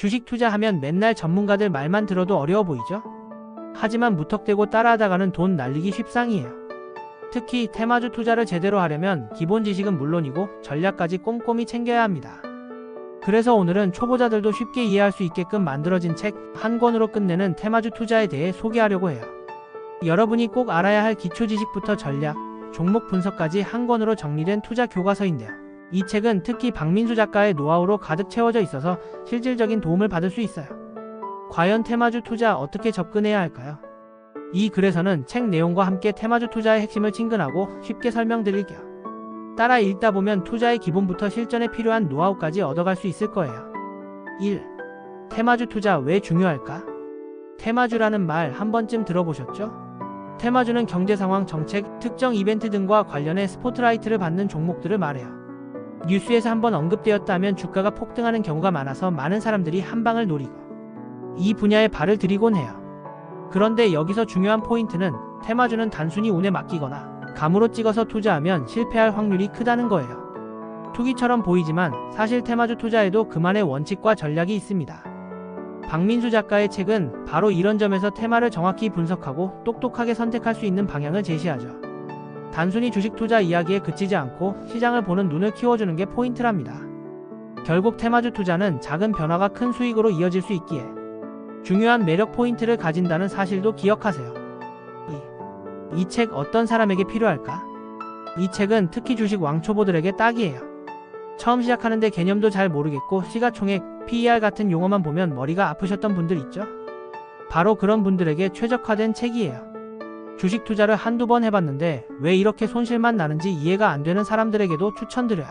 주식 투자하면 맨날 전문가들 말만 들어도 어려워 보이죠? 하지만 무턱대고 따라하다가는 돈 날리기 쉽상이에요. 특히 테마주 투자를 제대로 하려면 기본 지식은 물론이고 전략까지 꼼꼼히 챙겨야 합니다. 그래서 오늘은 초보자들도 쉽게 이해할 수 있게끔 만들어진 책 한 권으로 끝내는 테마주 투자에 대해 소개하려고 해요. 여러분이 꼭 알아야 할 기초 지식부터 전략, 종목 분석까지 한 권으로 정리된 투자 교과서인데요. 이 책은 특히 박민수 작가의 노하우로 가득 채워져 있어서 실질적인 도움을 받을 수 있어요. 과연 테마주 투자 어떻게 접근해야 할까요? 이 글에서는 책 내용과 함께 테마주 투자의 핵심을 친근하고 쉽게 설명드릴게요. 따라 읽다 보면 투자의 기본부터 실전에 필요한 노하우까지 얻어갈 수 있을 거예요. 1. 테마주 투자 왜 중요할까? 테마주라는 말 한 번쯤 들어보셨죠? 테마주는 경제 상황, 정책, 특정 이벤트 등과 관련해 스포트라이트를 받는 종목들을 말해요. 뉴스에서 한번 언급되었다면 주가가 폭등하는 경우가 많아서 많은 사람들이 한 방을 노리고 이 분야에 발을 들이곤 해요. 그런데 여기서 중요한 포인트는 테마주는 단순히 운에 맡기거나 감으로 찍어서 투자하면 실패할 확률이 크다는 거예요. 투기처럼 보이지만 사실 테마주 투자에도 그만의 원칙과 전략이 있습니다. 박민수 작가의 책은 바로 이런 점에서 테마를 정확히 분석하고 똑똑하게 선택할 수 있는 방향을 제시하죠. 단순히 주식 투자 이야기에 그치지 않고 시장을 보는 눈을 키워주는 게 포인트랍니다. 결국 테마주 투자는 작은 변화가 큰 수익으로 이어질 수 있기에 중요한 매력 포인트를 가진다는 사실도 기억하세요. 이 책 어떤 사람에게 필요할까? 이 책은 특히 주식 왕초보들에게 딱이에요. 처음 시작하는데 개념도 잘 모르겠고 시가총액, PER 같은 용어만 보면 머리가 아프셨던 분들 있죠? 바로 그런 분들에게 최적화된 책이에요. 주식 투자를 한두 번 해봤는데 왜 이렇게 손실만 나는지 이해가 안 되는 사람들에게도 추천드려요.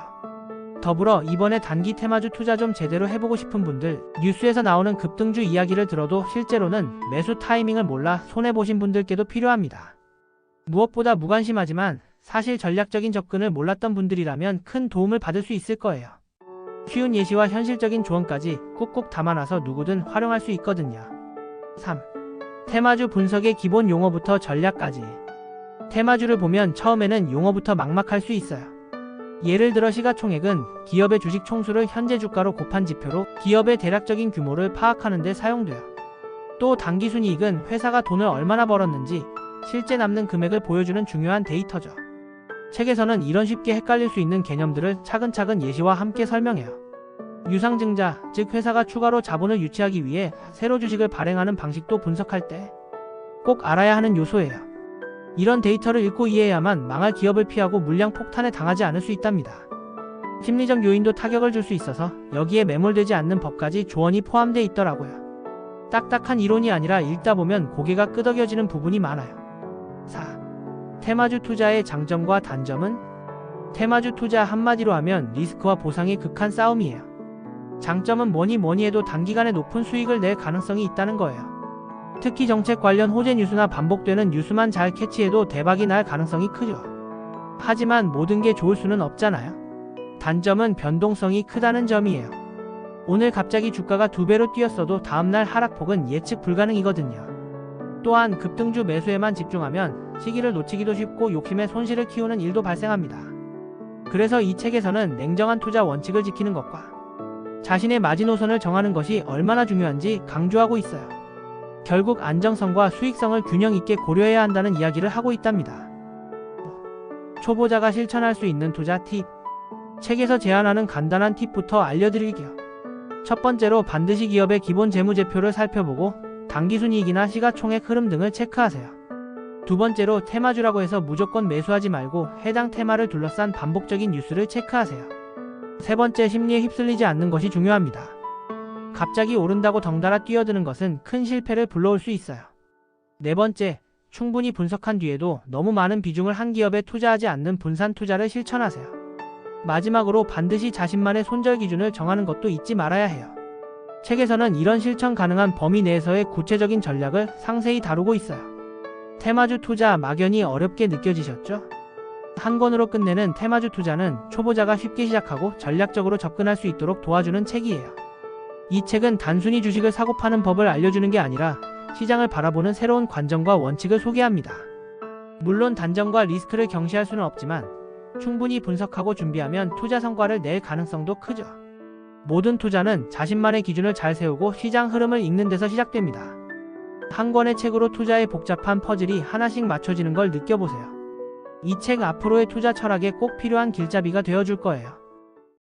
더불어 이번에 단기 테마주 투자 좀 제대로 해보고 싶은 분들, 뉴스에서 나오는 급등주 이야기를 들어도 실제로는 매수 타이밍을 몰라 손해보신 분들께도 필요합니다. 무엇보다 무관심하지만 사실 전략적인 접근을 몰랐던 분들이라면 큰 도움을 받을 수 있을 거예요. 쉬운 예시와 현실적인 조언까지 꾹꾹 담아놔서 누구든 활용할 수 있거든요. 3. 테마주 분석의 기본 용어부터 전략까지. 테마주를 보면 처음에는 용어부터 막막할 수 있어요. 예를 들어 시가총액은 기업의 주식 총수를 현재 주가로 곱한 지표로 기업의 대략적인 규모를 파악하는 데 사용돼요. 또 당기순이익은 회사가 돈을 얼마나 벌었는지 실제 남는 금액을 보여주는 중요한 데이터죠. 책에서는 이런 쉽게 헷갈릴 수 있는 개념들을 차근차근 예시와 함께 설명해요. 유상증자, 즉 회사가 추가로 자본을 유치하기 위해 새로 주식을 발행하는 방식도 분석할 때 꼭 알아야 하는 요소예요. 이런 데이터를 읽고 이해해야만 망할 기업을 피하고 물량 폭탄에 당하지 않을 수 있답니다. 심리적 요인도 타격을 줄 수 있어서 여기에 매몰되지 않는 법까지 조언이 포함되어 있더라고요. 딱딱한 이론이 아니라 읽다 보면 고개가 끄덕여지는 부분이 많아요. 4. 테마주 투자의 장점과 단점은? 테마주 투자 한마디로 하면 리스크와 보상의 극한 싸움이에요. 장점은 뭐니 해도 단기간에 높은 수익을 낼 가능성이 있다는 거예요. 특히 정책 관련 호재 뉴스나 반복되는 뉴스만 잘 캐치해도 대박이 날 가능성이 크죠. 하지만 모든 게 좋을 수는 없잖아요. 단점은 변동성이 크다는 점이에요. 오늘 갑자기 주가가 2배로 뛰었어도 다음날 하락폭은 예측 불가능이거든요. 또한 급등주 매수에만 집중하면 시기를 놓치기도 쉽고 욕심에 손실을 키우는 일도 발생합니다. 그래서 이 책에서는 냉정한 투자 원칙을 지키는 것과 자신의 마지노선을 정하는 것이 얼마나 중요한지 강조하고 있어요. 결국 안정성과 수익성을 균형 있게 고려해야 한다는 이야기를 하고 있답니다. 초보자가 실천할 수 있는 투자 팁. 책에서 제안하는 간단한 팁부터 알려드릴게요. 첫 번째로 반드시 기업의 기본 재무제표를 살펴보고 당기순이익이나 시가총액 흐름 등을 체크하세요. 두 번째로 테마주라고 해서 무조건 매수하지 말고 해당 테마를 둘러싼 반복적인 뉴스를 체크하세요. 세 번째, 심리에 휩쓸리지 않는 것이 중요합니다. 갑자기 오른다고 덩달아 뛰어드는 것은 큰 실패를 불러올 수 있어요. 네 번째, 충분히 분석한 뒤에도 너무 많은 비중을 한 기업에 투자하지 않는 분산 투자를 실천하세요. 마지막으로 반드시 자신만의 손절 기준을 정하는 것도 잊지 말아야 해요. 책에서는 이런 실천 가능한 범위 내에서의 구체적인 전략을 상세히 다루고 있어요. 테마주 투자 막연히 어렵게 느껴지셨죠? 한 권으로 끝내는 테마주 투자는 초보자가 쉽게 시작하고 전략적으로 접근할 수 있도록 도와주는 책이에요. 이 책은 단순히 주식을 사고 파는 법을 알려주는 게 아니라 시장을 바라보는 새로운 관점과 원칙을 소개합니다. 물론 단점과 리스크를 경시할 수는 없지만 충분히 분석하고 준비하면 투자 성과를 낼 가능성도 크죠. 모든 투자는 자신만의 기준을 잘 세우고 시장 흐름을 읽는 데서 시작됩니다. 한 권의 책으로 투자의 복잡한 퍼즐이 하나씩 맞춰지는 걸 느껴보세요. 이 책 앞으로의 투자 철학에 꼭 필요한 길잡이가 되어줄 거예요.